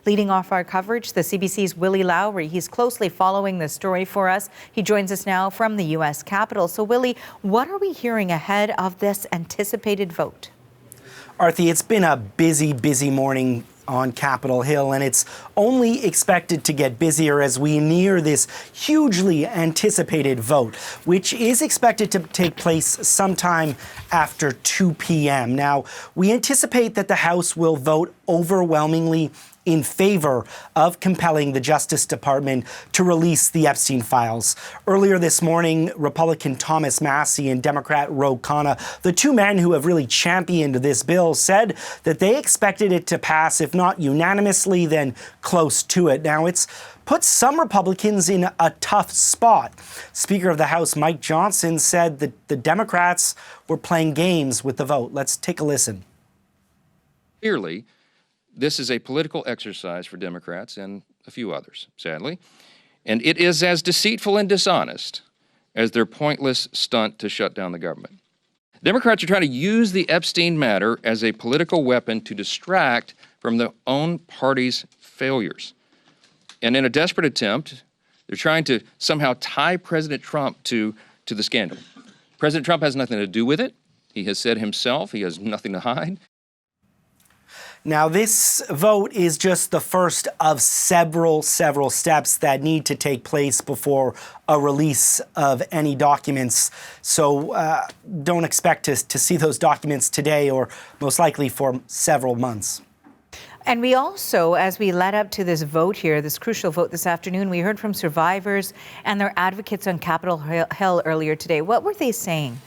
Leading off our coverage, the CBC's Willie Lowry. He's closely following this story for us. He joins us now from the U.S. Capitol. So, Willie, what are we hearing ahead of this anticipated vote? Arthi, it's been a busy morning on Capitol Hill, and it's only expected to get busier as we near this hugely anticipated vote, which is expected to take place sometime after 2 p.m. Now, we anticipate that the House will vote overwhelmingly in favor of compelling the Justice Department to release the Epstein files. Earlier this morning, Republican Thomas Massie and Democrat Ro Khanna, the two men who have really championed this bill, said that they expected it to pass, if not unanimously, then close to it. Now, it's put some Republicans in a tough spot. Speaker of the House Mike Johnson said that the Democrats were playing games with the vote. Let's take a listen. Clearly, this is a political exercise for Democrats and a few others, sadly, and it is as deceitful and dishonest as their pointless stunt to shut down the government. Democrats are trying to use the Epstein matter as a political weapon to distract from their own party's failures. And in a desperate attempt, they're trying to somehow tie President Trump to the scandal. President Trump has nothing to do with it. He has said himself he has nothing to hide. Now, this vote is just the first of several steps that need to take place before a release of any documents. So don't expect to see those documents today or most likely for several months. And we also, as we led up to this vote here, this crucial vote this afternoon, we heard from survivors and their advocates on Capitol Hill earlier today. What were they saying?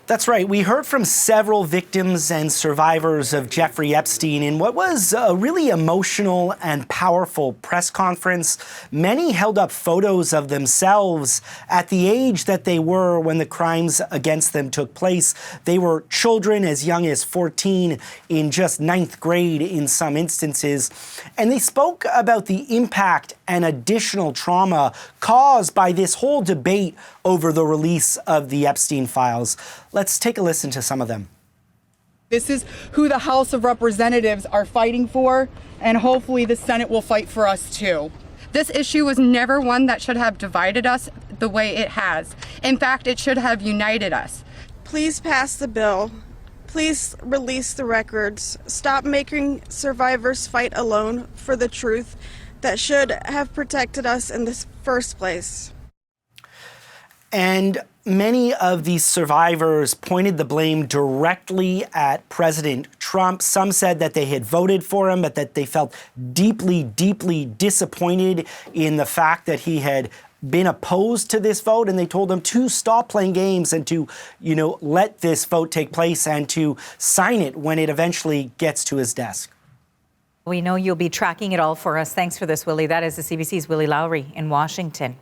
That's right. We heard from several victims and survivors of Jeffrey Epstein in what was a really emotional and powerful press conference. Many held up photos of themselves at the age that they were when the crimes against them took place. They were children as young as 14, in just 9th grade in some instances. And they spoke about the impact and additional trauma caused by this whole debate over the release of the Epstein files. Let's take a listen to some of them. This is who the House of Representatives are fighting for, and hopefully the Senate will fight for us too. This issue was never one that should have divided us the way it has. In fact, it should have united us. Please pass the bill. Please release the records. Stop making survivors fight alone for the truth that should have protected us in the first place. And many of these survivors pointed the blame directly at President Trump. Some said that they had voted for him, but that they felt deeply disappointed in the fact that he had been opposed to this vote, and they told him to stop playing games and to, let this vote take place and to sign it when it eventually gets to his desk. We know you'll be tracking it all for us. Thanks for this, Willie. That is the CBC's Willie Lowry in Washington.